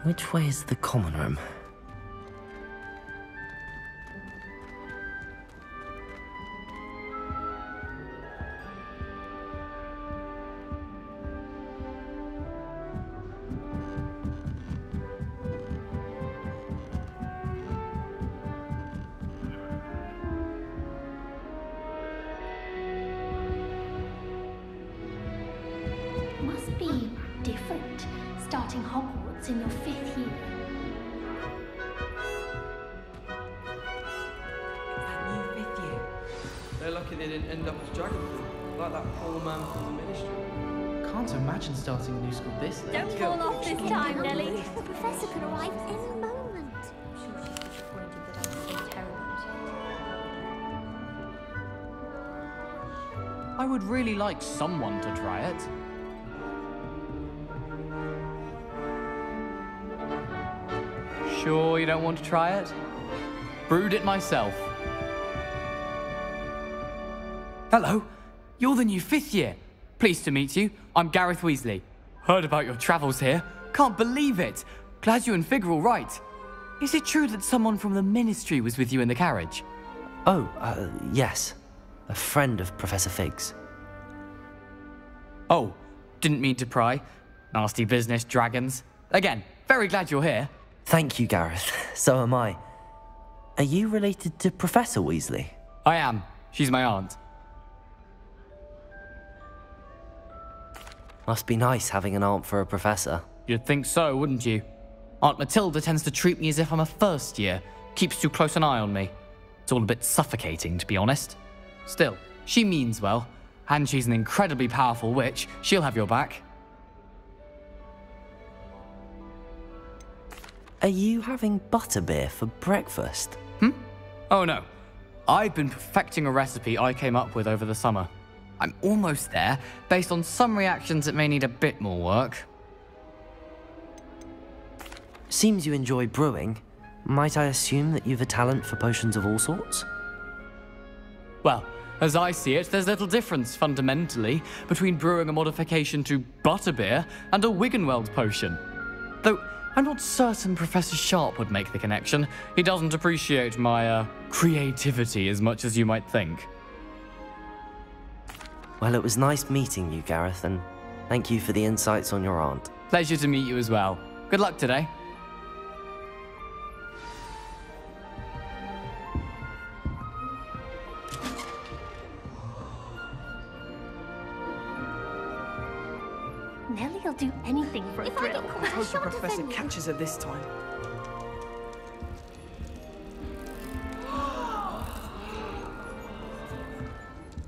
Which way is the common room? Must be different starting Hogwarts in your 5th year. That new 5th year. They're lucky they didn't end up as dragon like that poor man from the ministry. Can't imagine starting a new school this late. Don't fall off this time, Nelly. The professor could arrive any moment. I'm sure she's disappointed that I'm so terrible at it. I would really like someone to try it. Sure you don't want to try it? Brewed it myself. Hello, you're the new 5th year. Pleased to meet you. I'm Gareth Weasley. Heard about your travels here. Can't believe it. Glad you and Fig are all right. Is it true that someone from the ministry was with you in the carriage? Oh, yes. A friend of Professor Fig's. Oh, didn't mean to pry. Nasty business, dragons. Again, very glad you're here. Thank you, Gareth. So am I. Are you related to Professor Weasley? I am. She's my aunt. Must be nice having an aunt for a professor. You'd think so, wouldn't you? Aunt Matilda tends to treat me as if I'm a first year. Keeps too close an eye on me. It's all a bit suffocating, to be honest. Still, she means well. And she's an incredibly powerful witch. She'll have your back. Are you having butterbeer for breakfast? Oh no. I've been perfecting a recipe I came up with over the summer. I'm almost there. Based on some reactions, it may need a bit more work. Seems you enjoy brewing. Might I assume that you've a talent for potions of all sorts? Well, as I see it, there's little difference, fundamentally, between brewing a modification to butterbeer and a Wiggenweld potion. Though, I'm not certain Professor Sharp would make the connection. He doesn't appreciate my, creativity as much as you might think. Well, it was nice meeting you, Gareth, and thank you for the insights on your aunt. Pleasure to meet you as well. Good luck today. Nelly'll do anything for a If I thrill. get caught, I hope the shan't professor defend me. catches her this time.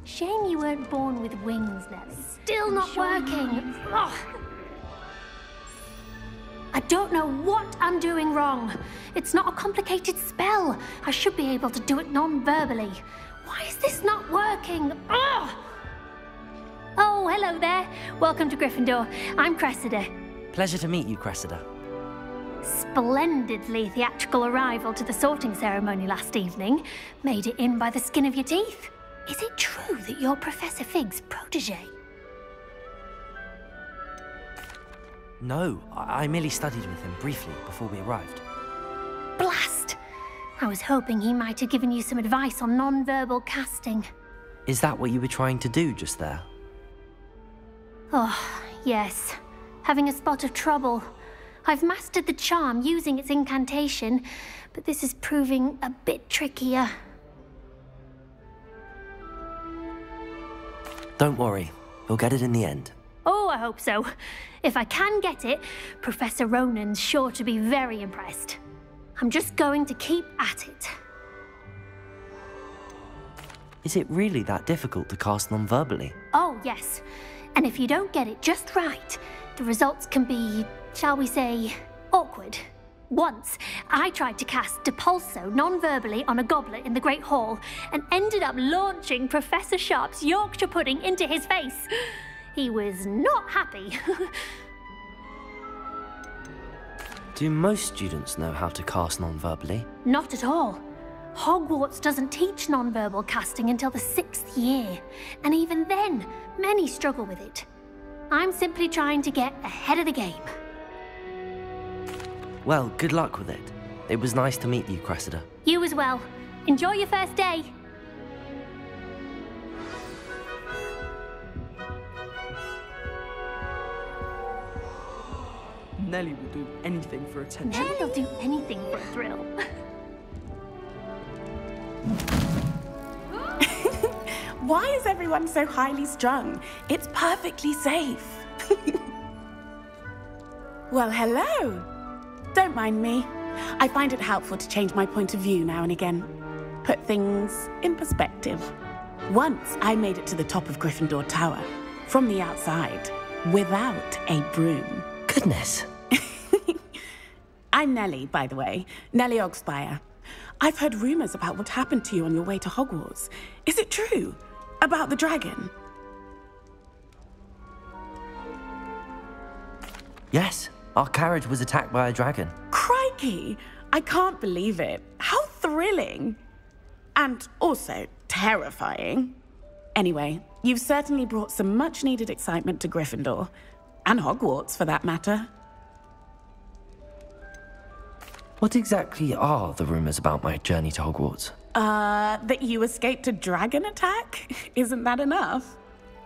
Shame you weren't born with wings, Nelly. Still not working. Ugh. I don't know what I'm doing wrong. It's not a complicated spell. I should be able to do it non-verbally. Why is this not working? Ugh. Oh, hello there. Welcome to Gryffindor. I'm Cressida. Pleasure to meet you, Cressida. Splendidly theatrical arrival to the sorting ceremony last evening. Made it in by the skin of your teeth. Is it true that you're Professor Fig's protege? No, I merely studied with him briefly before we arrived. Blast! I was hoping he might have given you some advice on non-verbal casting. Is that what you were trying to do just there? Oh, yes. Having a spot of trouble. I've mastered the charm using its incantation, but this is proving a bit trickier. Don't worry, you'll get it in the end. Oh, I hope so. If I can get it, Professor Ronan's sure to be very impressed. I'm just going to keep at it. Is it really that difficult to cast non-verbally? Oh, yes. And if you don't get it just right, the results can be, shall we say, awkward. Once, I tried to cast Depulso non-verbally on a goblet in the Great Hall and ended up launching Professor Sharp's Yorkshire pudding into his face. He was not happy. Do most students know how to cast non-verbally? Not at all. Hogwarts doesn't teach non-verbal casting until the 6th year, and even then, many struggle with it. I'm simply trying to get ahead of the game. Well, good luck with it. It was nice to meet you, Cressida. You as well. Enjoy your first day. Nelly will do anything for attention. Nelly'll do anything for a thrill. Why is everyone so highly strung? It's perfectly safe. Well, hello. Don't mind me. I find it helpful to change my point of view now and again. Put things in perspective. Once I made it to the top of Gryffindor Tower, from the outside, without a broom. Goodness. I'm Nelly, by the way. Nelly Ogspire. I've heard rumors about what happened to you on your way to Hogwarts. Is it true? About the dragon? Yes, our carriage was attacked by a dragon. Crikey! I can't believe it. How thrilling! And also terrifying. Anyway, you've certainly brought some much-needed excitement to Gryffindor. And Hogwarts, for that matter. What exactly are the rumors about my journey to Hogwarts? That you escaped a dragon attack? Isn't that enough?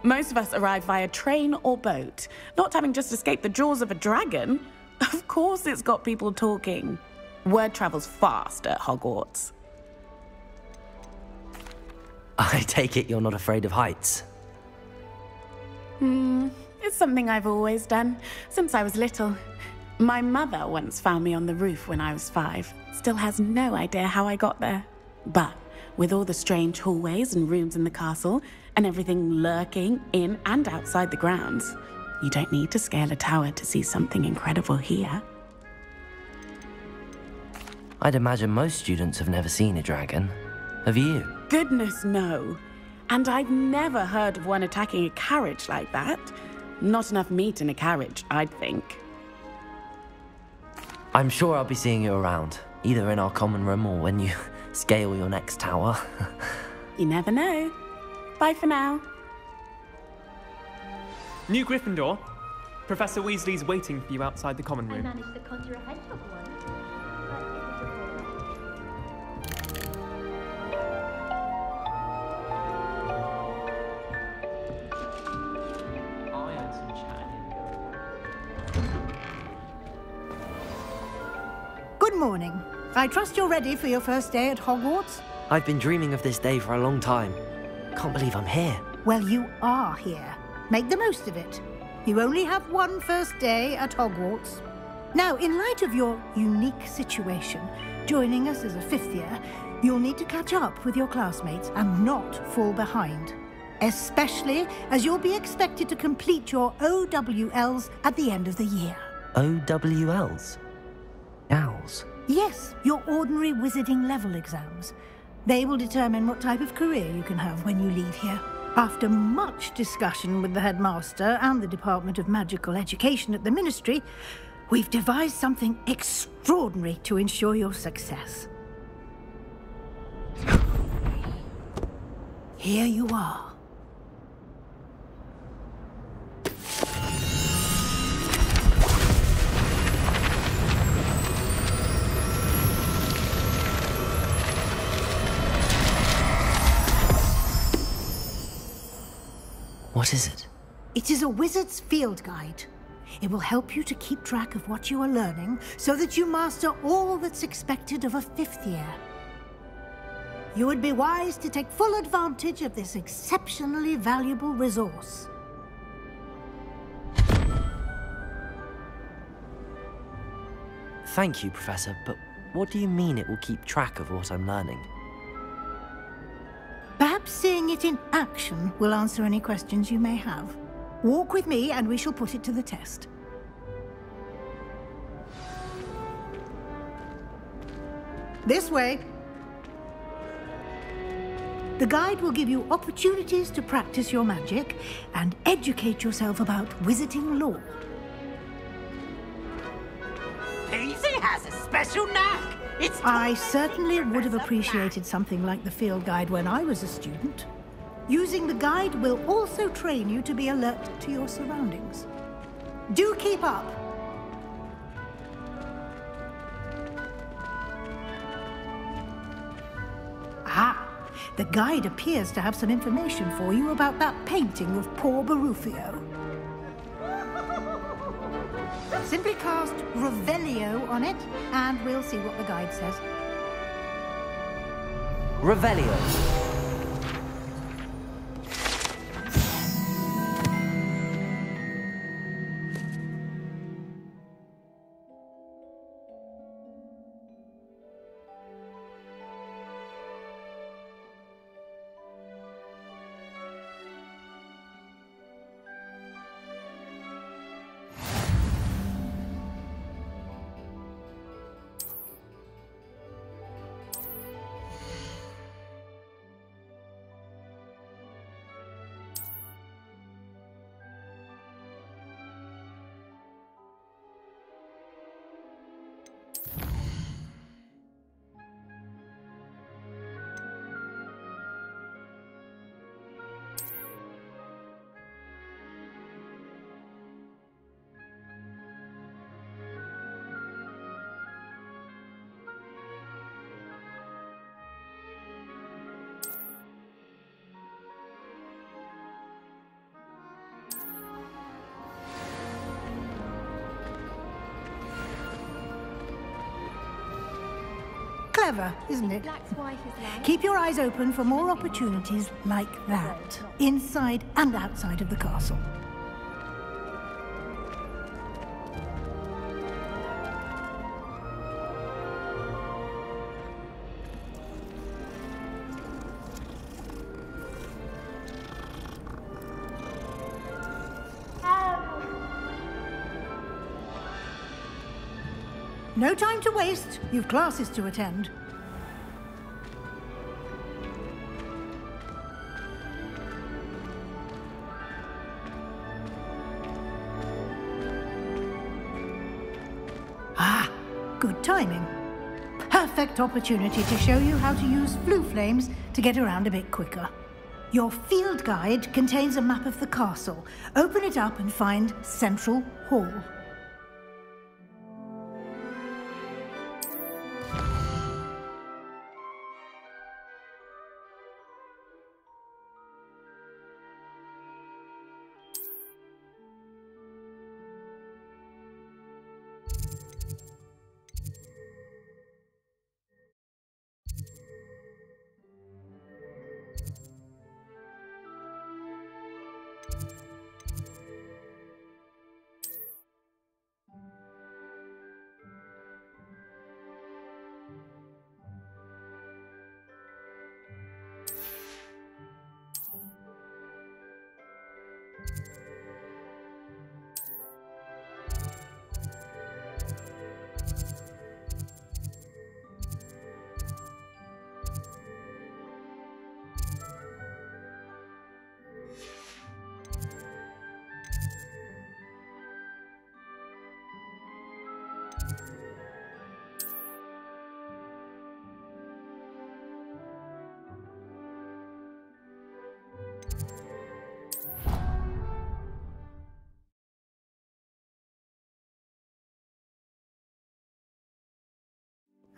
Most of us arrive via train or boat, not having just escaped the jaws of a dragon. Of course it's got people talking. Word travels fast at Hogwarts. I take it you're not afraid of heights. It's something I've always done, since I was little. My mother once found me on the roof when I was 5. Still has no idea how I got there. But with all the strange hallways and rooms in the castle, and everything lurking in and outside the grounds, you don't need to scale a tower to see something incredible here. I'd imagine most students have never seen a dragon. Have you? Goodness, no. And I've never heard of one attacking a carriage like that. Not enough meat in a carriage, I'd think. I'm sure I'll be seeing you around, either in our common room or when you scale your next tower. You never know. Bye for now. New Gryffindor. Professor Weasley's waiting for you outside the common I room. managed to conjure a hedgehog once. I had some chatting. Good morning. I trust you're ready for your first day at Hogwarts? I've been dreaming of this day for a long time. Can't believe I'm here. Well, you are here. Make the most of it. You only have one first day at Hogwarts. Now, in light of your unique situation, joining us as a 5th year, you'll need to catch up with your classmates and not fall behind. Especially as you'll be expected to complete your OWLs at the end of the year. OWLs? Owls? Yes, your ordinary wizarding level exams. They will determine what type of career you can have when you leave here. After much discussion with the headmaster and the Department of Magical Education at the Ministry, we've devised something extraordinary to ensure your success. Here you are. What is it? It is a wizard's field guide. It will help you to keep track of what you are learning so that you master all that's expected of a 5th year. You would be wise to take full advantage of this exceptionally valuable resource. Thank you, Professor, but what do you mean it will keep track of what I'm learning? Perhaps seeing it in action will answer any questions you may have. Walk with me and we shall put it to the test. This way. The guide will give you opportunities to practice your magic and educate yourself about wizarding lore. Daisy has a special knack. I certainly would have appreciated something like the field guide when I was a student. Using the guide will also train you to be alert to your surroundings. Do keep up! The guide appears to have some information for you about that painting of poor Barufio. Simply cast Revelio on it, and we'll see what the guide says. Revelio. Clever, isn't it? Keep your eyes open for more opportunities like that, inside and outside of the castle. No time to waste. You've classes to attend. Ah, good timing. Perfect opportunity to show you how to use flue flames to get around a bit quicker. Your field guide contains a map of the castle. Open it up and find Central Hall.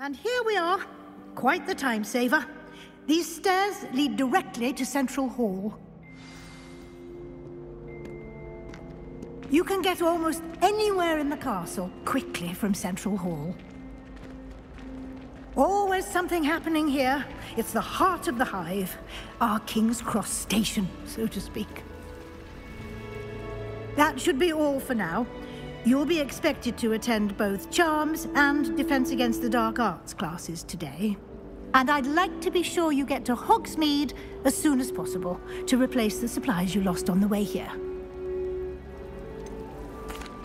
And here we are. Quite the time saver. These stairs lead directly to Central Hall. You can get almost anywhere in the castle quickly from Central Hall. Always something happening here. It's the heart of the hive. Our King's Cross station, so to speak. That should be all for now. You'll be expected to attend both Charms and Defense Against the Dark Arts classes today. And I'd like to be sure you get to Hogsmeade as soon as possible to replace the supplies you lost on the way here.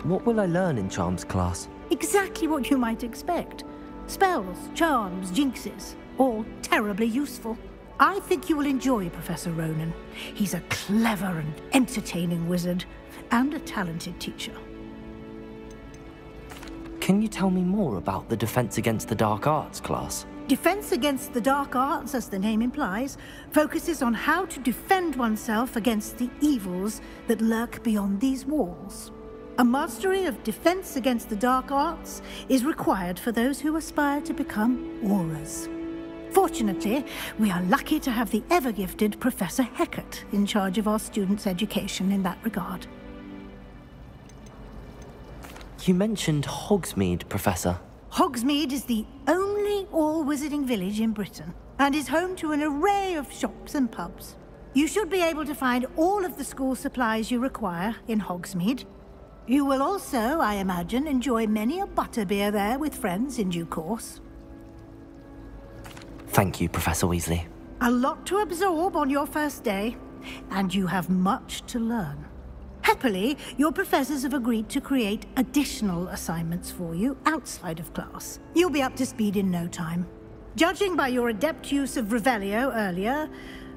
What will I learn in Charms class? Exactly what you might expect. Spells, charms, jinxes, all terribly useful. I think you will enjoy Professor Ronan. He's a clever and entertaining wizard, and a talented teacher. Can you tell me more about the Defense Against the Dark Arts class? Defense Against the Dark Arts, as the name implies, focuses on how to defend oneself against the evils that lurk beyond these walls. A mastery of Defense Against the Dark Arts is required for those who aspire to become Aurors. Fortunately, we are lucky to have the ever-gifted Professor Hecat in charge of our students' education in that regard. You mentioned Hogsmeade, Professor. Hogsmeade is the only all-wizarding village in Britain and is home to an array of shops and pubs. You should be able to find all of the school supplies you require in Hogsmeade. You will also, I imagine, enjoy many a butterbeer there with friends in due course. Thank you, Professor Weasley. A lot to absorb on your first day, and you have much to learn. Happily, your professors have agreed to create additional assignments for you outside of class. You'll be up to speed in no time. Judging by your adept use of Revelio earlier,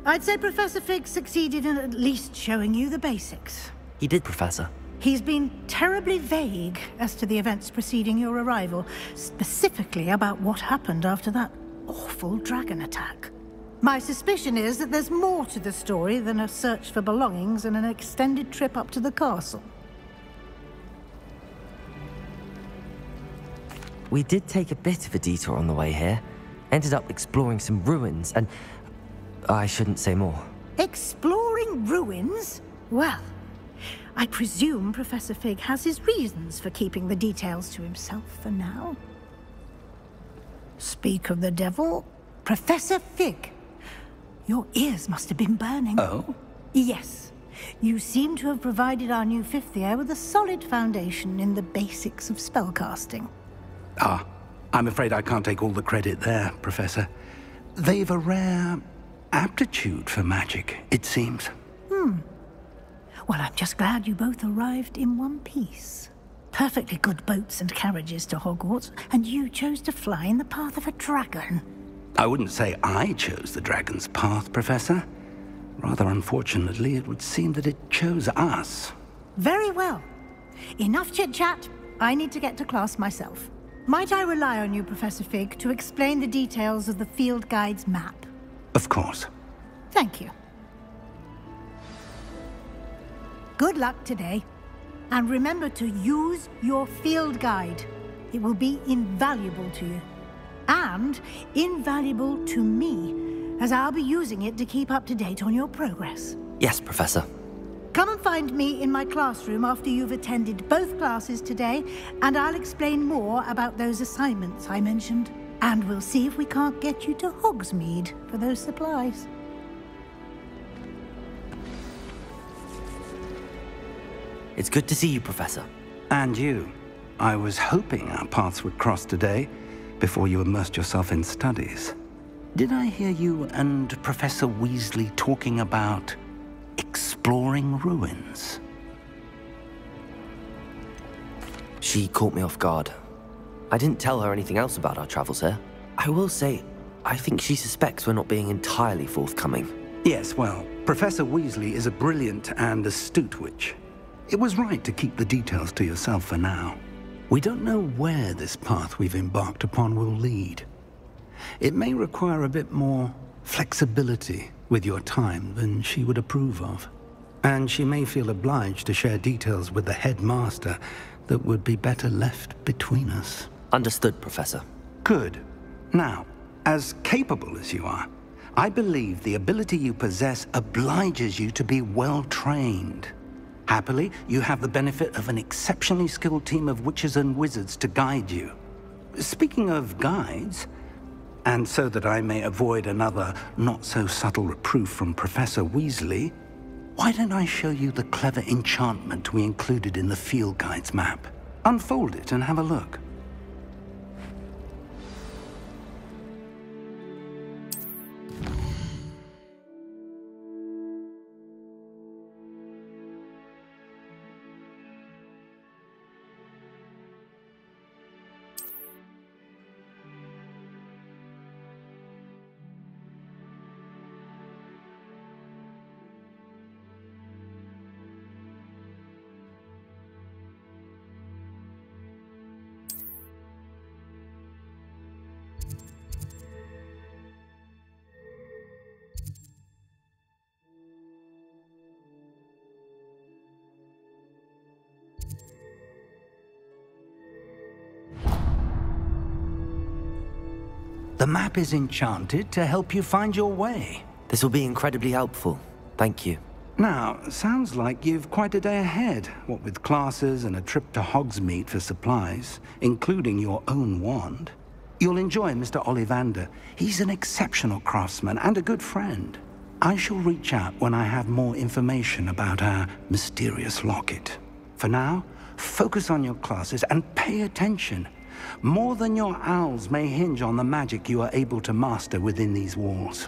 I'd say Professor Fig succeeded in at least showing you the basics. He did, Professor. He's been terribly vague as to the events preceding your arrival, specifically about what happened after that awful dragon attack. My suspicion is that there's more to the story than a search for belongings and an extended trip up to the castle. We did take a bit of a detour on the way here. Ended up exploring some ruins and... I shouldn't say more. Exploring ruins? Well, I presume Professor Fig has his reasons for keeping the details to himself for now. Speak of the devil, Professor Fig. Your ears must have been burning. Oh? Yes. You seem to have provided our new fifth year with a solid foundation in the basics of spellcasting. Ah, I'm afraid I can't take all the credit there, Professor. They've a rare aptitude for magic, it seems. Well, I'm just glad you both arrived in one piece. Perfectly good boats and carriages to Hogwarts, and you chose to fly in the path of a dragon. I wouldn't say I chose the dragon's path, Professor. Rather unfortunately, it would seem that it chose us. Very well. Enough chit-chat. I need to get to class myself. Might I rely on you, Professor Fig, to explain the details of the field guide's map? Of course. Thank you. Good luck today. And remember to use your field guide. It will be invaluable to you. And invaluable to me, as I'll be using it to keep up to date on your progress. Yes, Professor. Come and find me in my classroom after you've attended both classes today, and I'll explain more about those assignments I mentioned. And we'll see if we can't get you to Hogsmeade for those supplies. It's good to see you, Professor. And you. I was hoping our paths would cross today, before you immersed yourself in studies. Did I hear you and Professor Weasley talking about exploring ruins? She caught me off guard. I didn't tell her anything else about our travels here. I will say, I think she suspects we're not being entirely forthcoming. Yes, well, Professor Weasley is a brilliant and astute witch. It was right to keep the details to yourself for now. We don't know where this path we've embarked upon will lead. It may require a bit more flexibility with your time than she would approve of. And she may feel obliged to share details with the headmaster that would be better left between us. Understood, Professor. Good. Now, as capable as you are, I believe the ability you possess obliges you to be well-trained. Happily, you have the benefit of an exceptionally skilled team of witches and wizards to guide you. Speaking of guides, and so that I may avoid another not-so-subtle reproof from Professor Weasley, why don't I show you the clever enchantment we included in the field guide's map? Unfold it and have a look. The map is enchanted to help you find your way. This will be incredibly helpful. Thank you. Now, sounds like you've quite a day ahead, what with classes and a trip to Hogsmeade for supplies, including your own wand. You'll enjoy Mr. Ollivander. He's an exceptional craftsman and a good friend. I shall reach out when I have more information about our mysterious locket. For now, focus on your classes and pay attention. More than your owls may hinge on the magic you are able to master within these walls.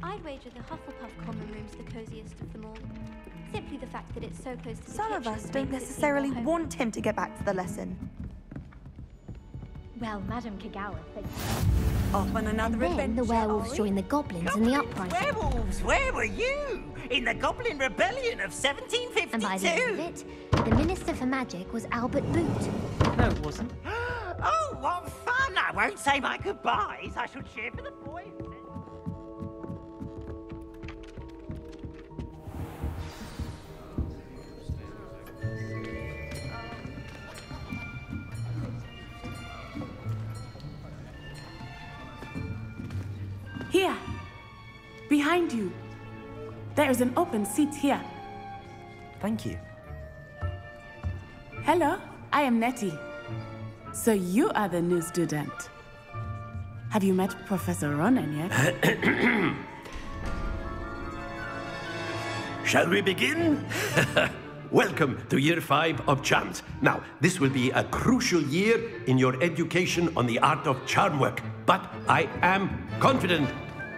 I'd wager the Hufflepuff common room's the coziest of them all. Simply the fact that it's so close to the Some of kitchen us don't makes it necessarily feel more want him to get back to the lesson. Well, Madame Kagawa thinks... Off on another Then adventure, the werewolves are we? joined the goblins in the uprising. Werewolves, where were you? In the Goblin Rebellion of 1752? And by the end of it, the Minister for Magic was Albert Boot. No, it wasn't. Oh, what fun! I won't say my goodbyes. I shall cheer for the boy. Here. Behind you. There is an open seat here. Thank you. Hello, I am Nettie. So you are the new student. Have you met Professor Ronan yet? Shall we begin? Welcome to Year 5 of Charms. Now, this will be a crucial year in your education on the art of charm work. But I am confident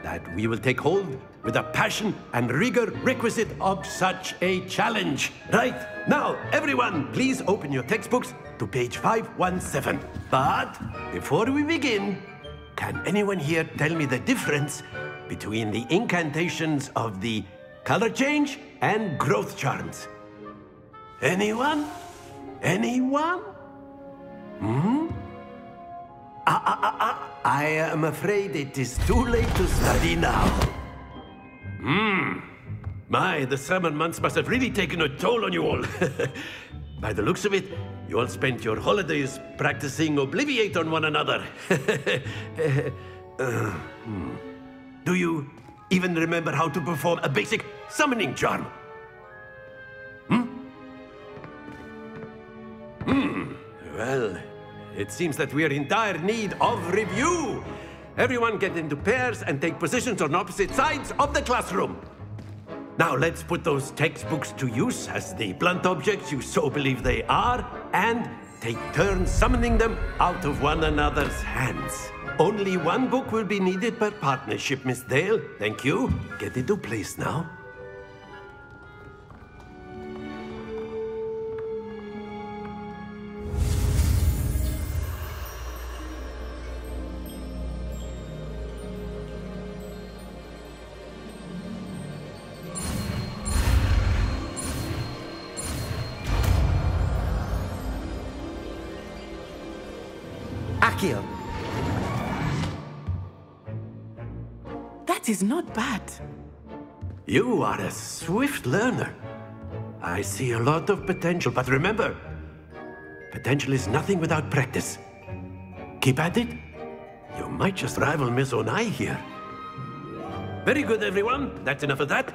that we will take hold with the passion and rigor requisite of such a challenge. Right, now, everyone, please open your textbooks to page 517. But before we begin, can anyone here tell me the difference between the incantations of the color change and growth charms? Anyone? Anyone? I am afraid it is too late to study now. My, the summer months must have really taken a toll on you all. By the looks of it, you all spent your holidays practicing Obliviate on one another. Do you even remember how to perform a basic summoning charm? Well, it seems that we are in dire need of review. Everyone get into pairs and take positions on opposite sides of the classroom. Now let's put those textbooks to use as the blunt objects you so believe they are, and take turns summoning them out of one another's hands. Only one book will be needed per partnership, Miss Dale. Thank you. Get into place now. Accio. That is not bad. You are a swift learner. I see a lot of potential, but remember, potential is nothing without practice. Keep at it. You might just rival Miss Onai here. Very good, everyone. That's enough of that.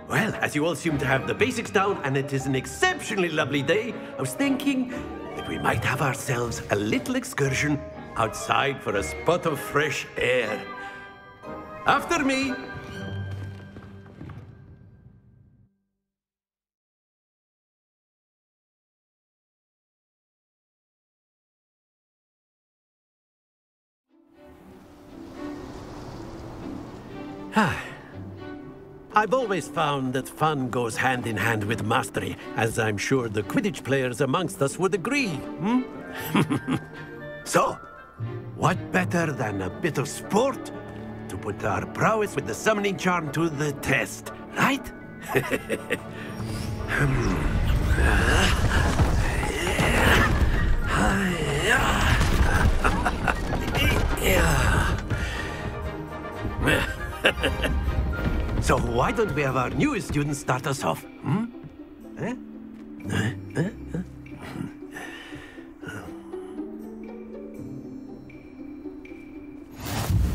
Well, as you all seem to have the basics down, and it is an exceptionally lovely day, I was thinking that we might have ourselves a little excursion outside for a spot of fresh air. After me. I've always found that fun goes hand in hand with mastery, as I'm sure the Quidditch players amongst us would agree, So, what better than a bit of sport to put our prowess with the summoning charm to the test, right? So why don't we have our newest student start us off?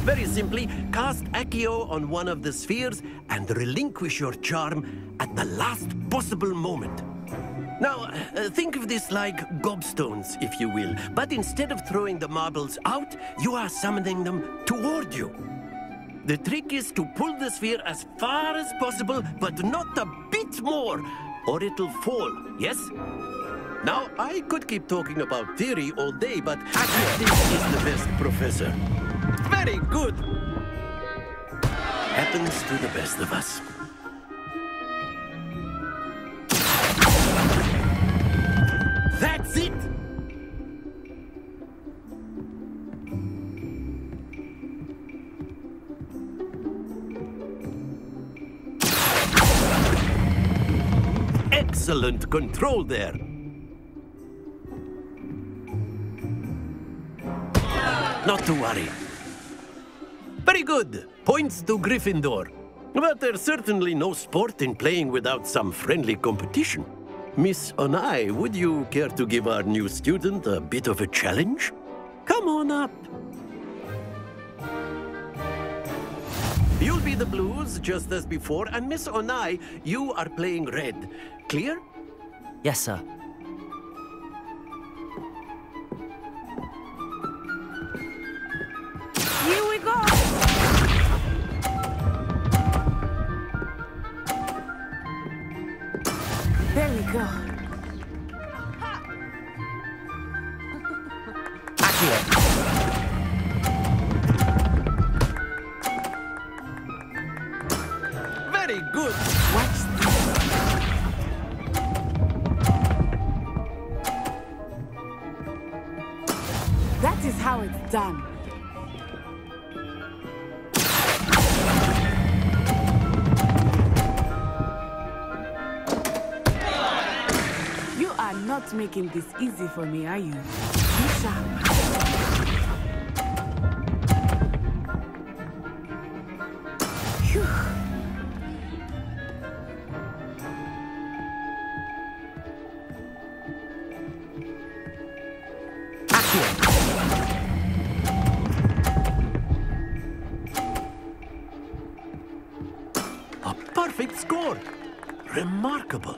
Very simply, cast Accio on one of the spheres and relinquish your charm at the last possible moment. Now, think of this like gobstones, if you will, but instead of throwing the marbles out, you are summoning them toward you. The trick is to pull the sphere as far as possible, but not a bit more, or it'll fall, yes? Now, I could keep talking about theory all day, but Accio is the best professor. Very good! Happens to the best of us. That's it! Excellent control there. Not to worry. Very good. Points to Gryffindor. But there's certainly no sport in playing without some friendly competition. Miss Onai, would you care to give our new student a bit of a challenge? Come on up. You'll be the blues, just as before, and Miss Onai, you are playing red. Clear? Yes, sir. Here we go! There we go. Accio. Very good. Watch this. That is how it's done. You are not making this easy for me, are you? Be sharp. Phew. A perfect score. Remarkable.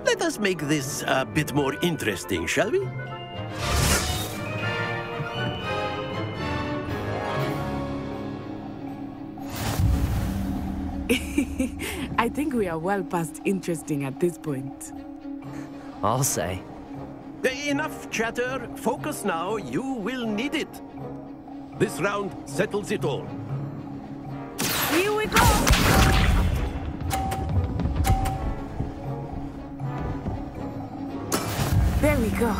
Let us make this a bit more interesting, shall we? I think we are well past interesting at this point. I'll say. Enough chatter. Focus now. You will need it. This round settles it all. Here we go! There we go.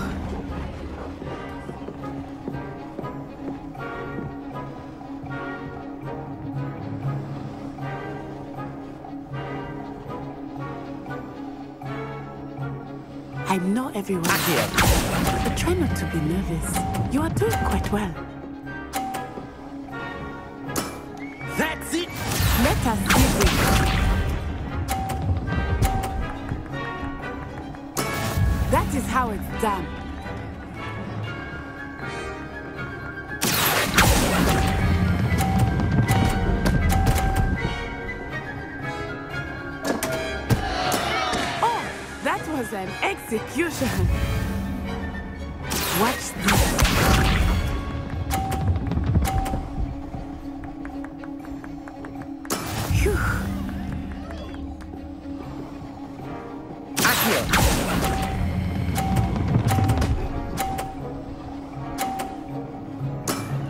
I I know everyone. But try not to be nervous. You are doing quite well. That's it! Let us see it. That is how it's done. Oh, that was an execution. Watch this. Phew.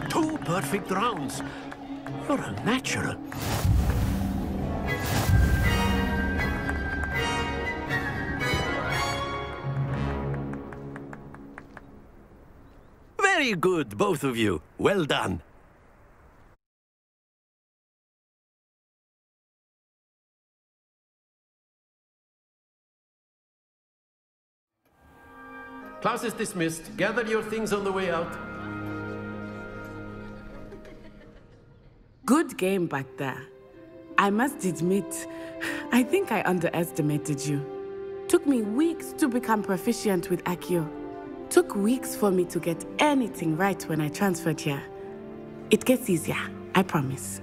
Two perfect rounds. You're a natural. Very good, both of you. Well done. Class is dismissed. Gather your things on the way out. Good game back there. I must admit, I think I underestimated you. Took me weeks to become proficient with Accio. Took weeks for me to get anything right when I transferred here. It gets easier, I promise.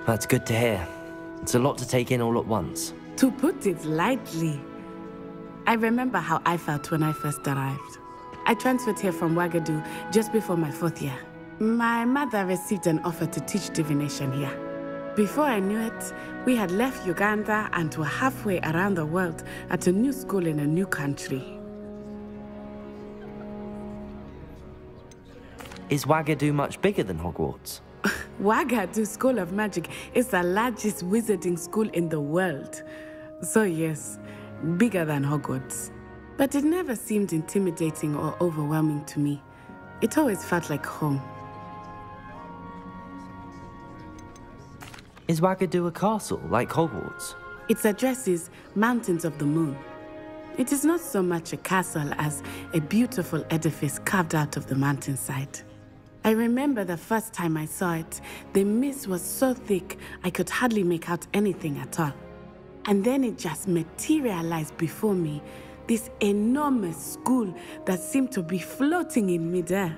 That's good to hear. It's a lot to take in all at once. To put it lightly, I remember how I felt when I first arrived. I transferred here from Ouagadougou just before my 4th year. My mother received an offer to teach divination here. Before I knew it, we had left Uganda and were halfway around the world at a new school in a new country. Is Ouagadougou much bigger than Hogwarts? Ouagadougou School of Magic is the largest wizarding school in the world. So yes, bigger than Hogwarts. But it never seemed intimidating or overwhelming to me. It always felt like home. Is Ouagadougou a castle, like Hogwarts? Its address is Mountains of the Moon. It is not so much a castle as a beautiful edifice carved out of the mountainside. I remember the first time I saw it, the mist was so thick I could hardly make out anything at all. And then it just materialized before me, this enormous school that seemed to be floating in midair.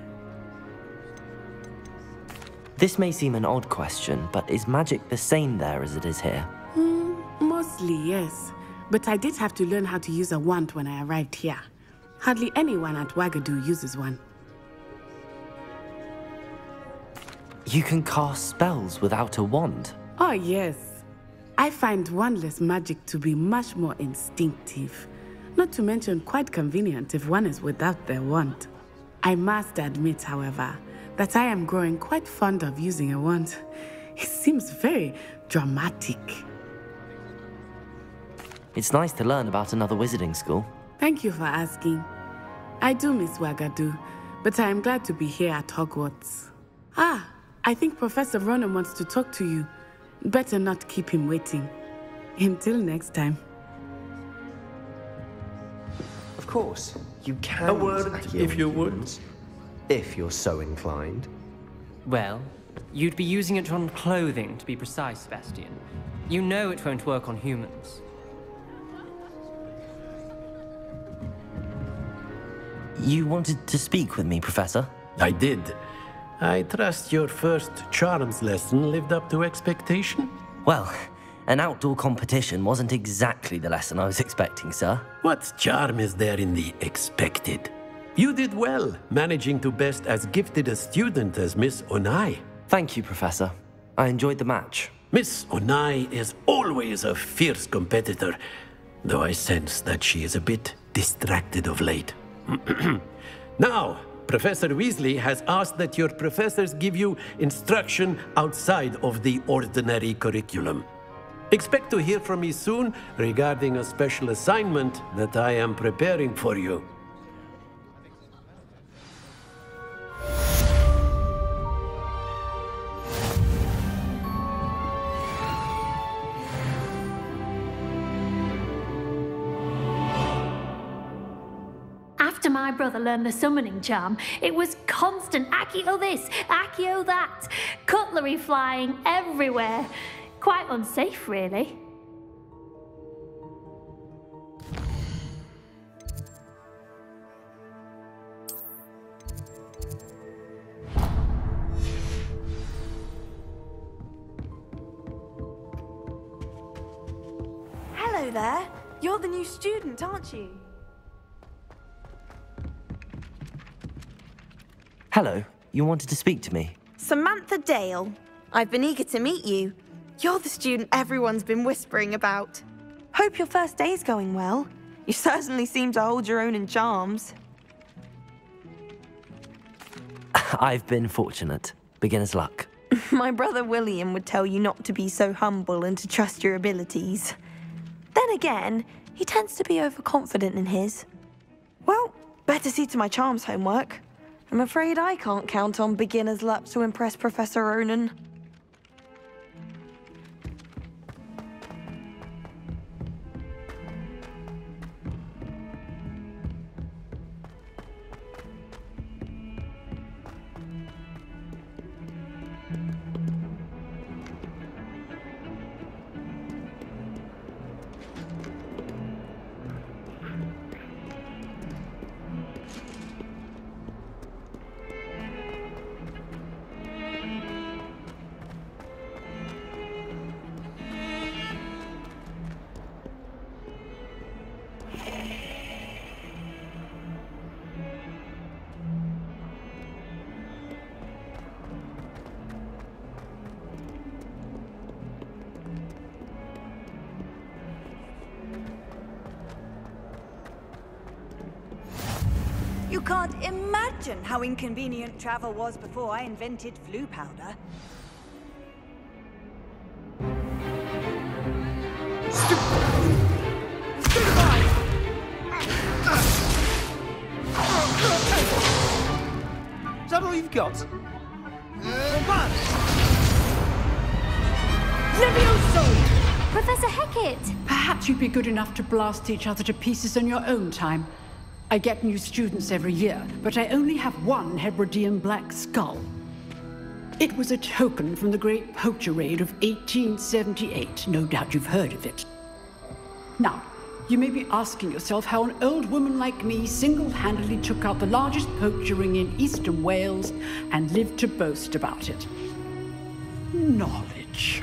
This may seem an odd question, but is magic the same there as it is here? Mostly, yes. But I did have to learn how to use a wand when I arrived here. Hardly anyone at Ouagadougou uses one. You can cast spells without a wand? Oh, yes. I find wandless magic to be much more instinctive. Not to mention quite convenient if one is without their wand. I must admit, however, that I am growing quite fond of using a wand. It seems very dramatic. It's nice to learn about another wizarding school. Thank you for asking. I do miss Ouagadougou, but I am glad to be here at Hogwarts. Ah, I think Professor Ronan wants to talk to you. Better not keep him waiting. Until next time. Of course, you can. A word, if you would. If you're so inclined. Well, you'd be using it on clothing, to be precise, Sebastian. You know it won't work on humans. You wanted to speak with me, Professor? I did. I trust your first charms lesson lived up to expectation? Well, an outdoor competition wasn't exactly the lesson I was expecting, sir. What charm is there in the expected? You did well, managing to best as gifted a student as Miss Onai. Thank you, Professor. I enjoyed the match. Miss Onai is always a fierce competitor, though I sense that she is a bit distracted of late. Now, Professor Weasley has asked that your professors give you instruction outside of the ordinary curriculum. Expect to hear from me soon regarding a special assignment that I am preparing for you. after my brother learned the summoning charm, it was constant Accio this, Accio that, cutlery flying everywhere. Quite unsafe, really. Hello there. You're the new student, aren't you? Hello, you wanted to speak to me? Samantha Dale. I've been eager to meet you. You're the student everyone's been whispering about. Hope your first day's going well. You certainly seem to hold your own in charms. I've been fortunate. Beginner's luck. My brother William would tell you not to be so humble and to trust your abilities. Then again, he tends to be overconfident in his. Well, better see to my charms homework. I'm afraid I can't count on beginner's luck to impress Professor Ronan. You can't imagine how inconvenient travel was before I invented flu powder. Is that all you've got? Levioso! Professor Hecat! Perhaps you'd be good enough to blast each other to pieces in your own time. I get new students every year, but I only have one Hebridean black skull. It was a token from the Great Poacher Raid of 1878. No doubt you've heard of it. Now, you may be asking yourself how an old woman like me single-handedly took out the largest poacher ring in eastern Wales and lived to boast about it. Knowledge.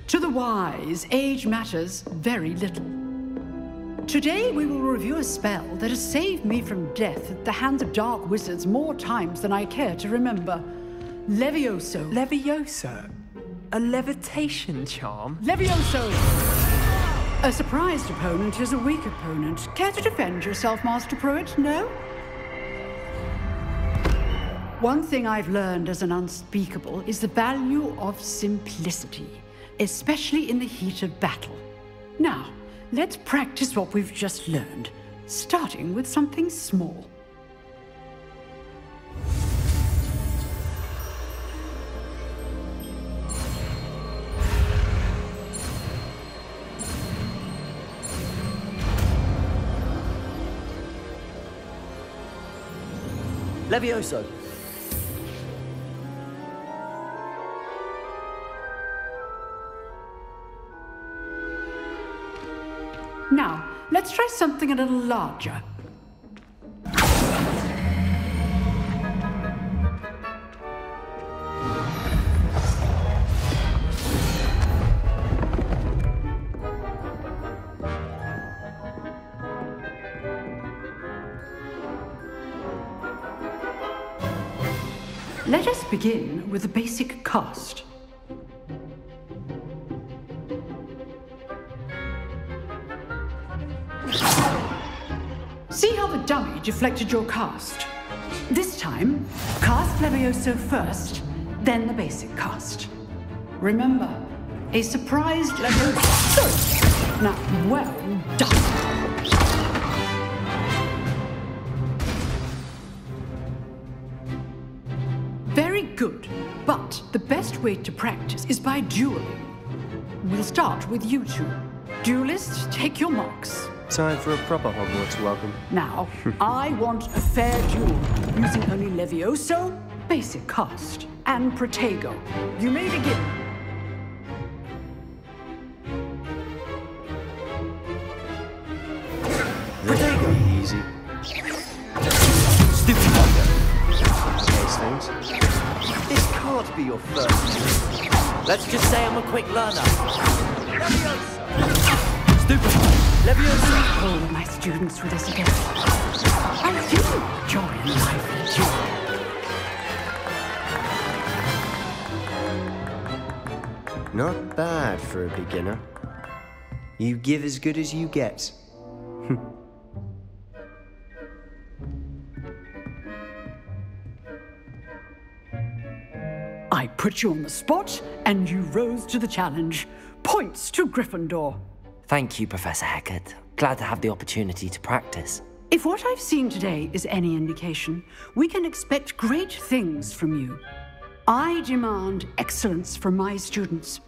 To the wise, age matters very little. Today we will review a spell that has saved me from death at the hands of dark wizards more times than I care to remember. Levioso. Levioso? A levitation charm? Levioso! A surprised opponent is a weak opponent. Care to defend yourself, Master Pruitt? No? One thing I've learned as an unspeakable is the value of simplicity, especially in the heat of battle. Now, let's practice what we've just learned, starting with something small. Levioso. Now, let's try something a little larger. Let us begin with the basic cast. See how the dummy deflected your cast? This time, cast Levioso first, then the basic cast. Remember, a surprised Levioso. Now, well done. Very good, but the best way to practice is by dueling. We'll start with you two. Duelists, take your marks. Time for a proper Hogwarts welcome. Now, I want a fair duel, using only Levioso, basic cast, and Protego. You may begin. Protego! Easy. Stupid wonder. Those things. This can't be your first. Let's just say I'm a quick learner. Stupid. Leviosa. All of my students with us again. I do enjoy lively duel. Not bad for a beginner. You give as good as you get. I put you on the spot, and you rose to the challenge. Points to Gryffindor. Thank you, Professor Hecat. Glad to have the opportunity to practice. If what I've seen today is any indication, we can expect great things from you. I demand excellence from my students.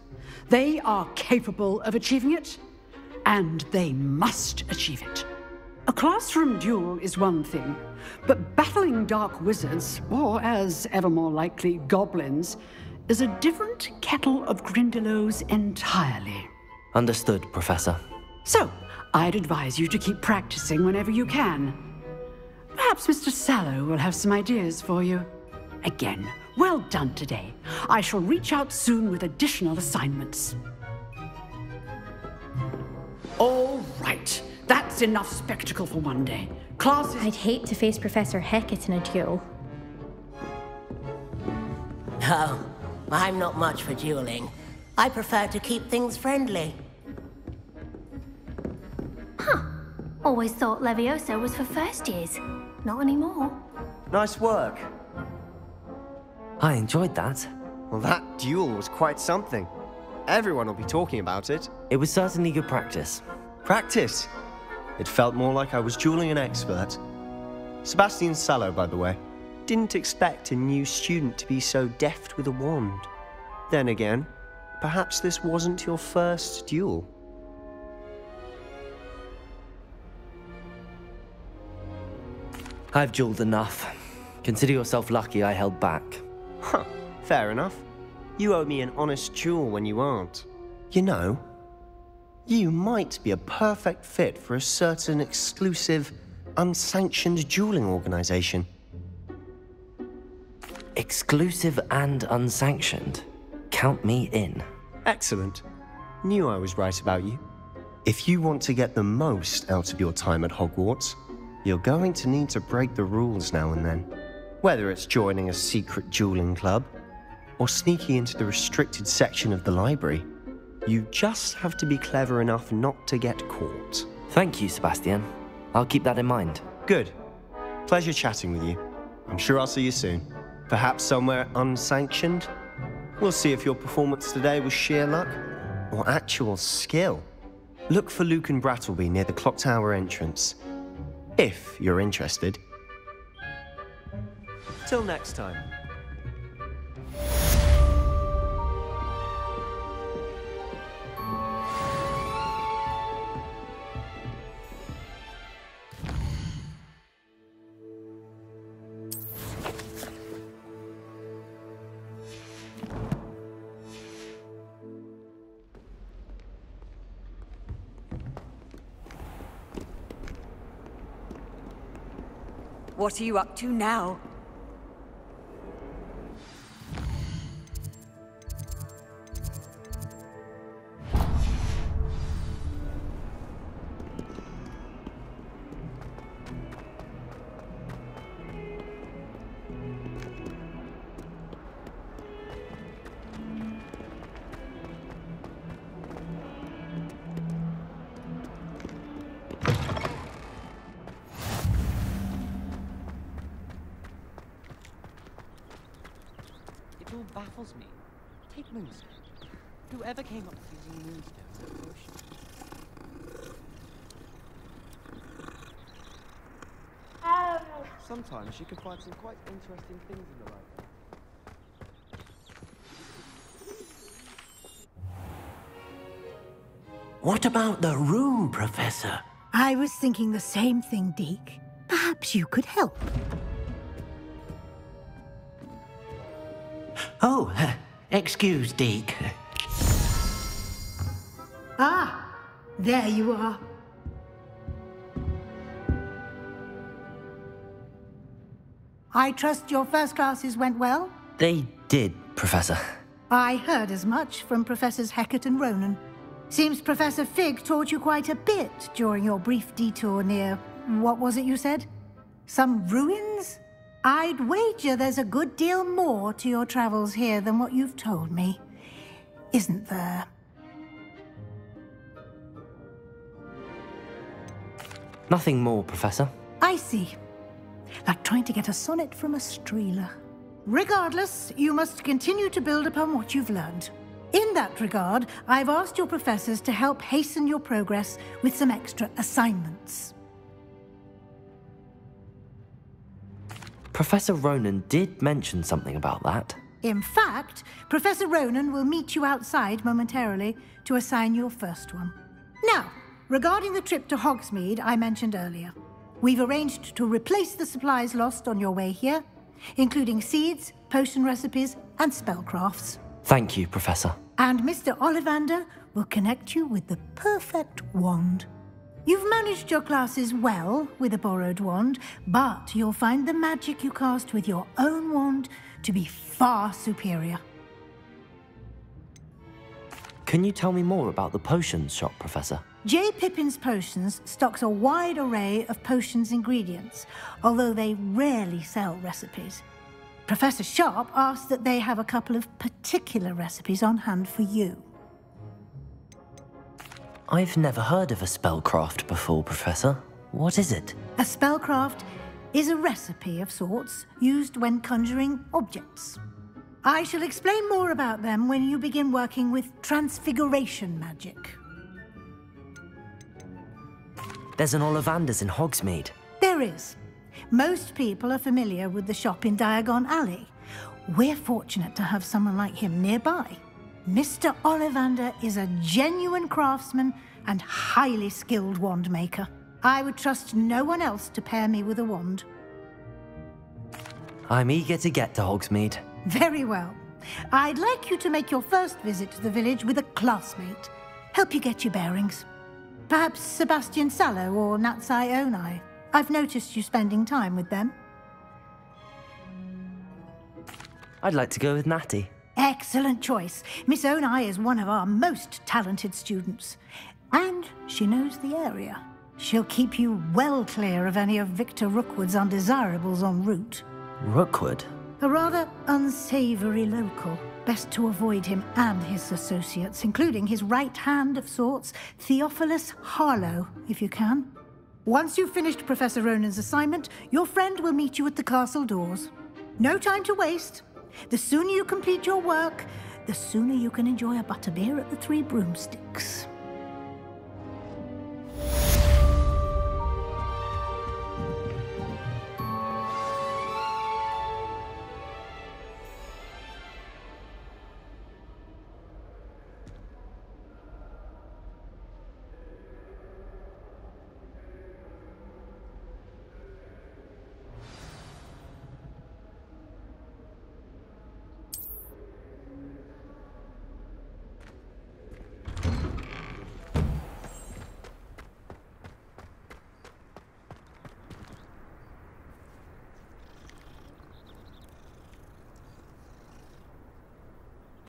They are capable of achieving it, and they must achieve it. A classroom duel is one thing, but battling dark wizards, or as ever more likely, goblins, is a different kettle of Grindylows entirely. Understood, Professor. So, I'd advise you to keep practicing whenever you can. Perhaps Mr. Sallow will have some ideas for you. Again, well done today. I shall reach out soon with additional assignments. All right. That's enough spectacle for one day. Classes... I'd hate to face Professor Hecat in a duel. Oh, I'm not much for dueling. I prefer to keep things friendly. Huh. Always thought Levioso was for first years. Not anymore. Nice work. I enjoyed that. Well, that duel was quite something. Everyone will be talking about it. It was certainly good practice. Practice? It felt more like I was dueling an expert. Sebastian Sallow, by the way. Didn't expect a new student to be so deft with a wand. Then again, perhaps this wasn't your first duel. I've dueled enough. Consider yourself lucky I held back. Huh, fair enough. You owe me an honest duel when you aren't. You know, you might be a perfect fit for a certain exclusive, unsanctioned dueling organization. Exclusive and unsanctioned? Count me in. Excellent. Knew I was right about you. If you want to get the most out of your time at Hogwarts, you're going to need to break the rules now and then. Whether it's joining a secret dueling club, or sneaking into the restricted section of the library, you just have to be clever enough not to get caught. Thank you, Sebastian. I'll keep that in mind. Good. Pleasure chatting with you. I'm sure I'll see you soon. Perhaps somewhere unsanctioned? We'll see if your performance today was sheer luck or actual skill. Look for Luke and Brattleby near the clock tower entrance, if you're interested. Till next time. What are you up to now? It all baffles me. Take Moonstone. Whoever came up with using Moonstone as a potion? Sometimes you can find some quite interesting things in the library. What about the room, Professor? I was thinking the same thing, Deke. Perhaps you could help. Oh, excuse, Deke. Ah, there you are. I trust your first classes went well? They did, Professor. I heard as much from Professors Hecat and Ronan. Seems Professor Fig taught you quite a bit during your brief detour near... what was it you said? Some ruins? I'd wager there's a good deal more to your travels here than what you've told me. Isn't there? Nothing more, Professor. I see. Like trying to get a sonnet from a streeler. Regardless, you must continue to build upon what you've learned. In that regard, I've asked your professors to help hasten your progress with some extra assignments. Professor Ronan did mention something about that. In fact, Professor Ronan will meet you outside momentarily to assign your first one. Now, regarding the trip to Hogsmeade I mentioned earlier, we've arranged to replace the supplies lost on your way here, including seeds, potion recipes, and spellcrafts. Thank you, Professor. And Mr. Ollivander will connect you with the perfect wand. You've managed your classes well with a borrowed wand, but you'll find the magic you cast with your own wand to be far superior. Can you tell me more about the potions shop, Professor? J. Pippin's Potions stocks a wide array of potions ingredients, although they rarely sell recipes. Professor Sharp asked that they have a couple of particular recipes on hand for you. I've never heard of a spellcraft before, Professor. What is it? A spellcraft is a recipe of sorts used when conjuring objects. I shall explain more about them when you begin working with transfiguration magic. There's an Ollivander's in Hogsmeade. There is. Most people are familiar with the shop in Diagon Alley. We're fortunate to have someone like him nearby. Mr. Ollivander is a genuine craftsman and highly skilled wand maker. I would trust no one else to pair me with a wand. I'm eager to get to Hogsmeade. Very well. I'd like you to make your first visit to the village with a classmate. Help you get your bearings. Perhaps Sebastian Sallow or Natsai Onai. I've noticed you spending time with them. I'd like to go with Natty. Excellent choice. Miss Onai is one of our most talented students. And she knows the area. She'll keep you well clear of any of Victor Rookwood's undesirables en route. Rookwood? A rather unsavory local. Best to avoid him and his associates, including his right hand of sorts, Theophilus Harlow, if you can. Once you've finished Professor Ronan's assignment, your friend will meet you at the castle doors. No time to waste. The sooner you complete your work, the sooner you can enjoy a butterbeer at the Three Broomsticks.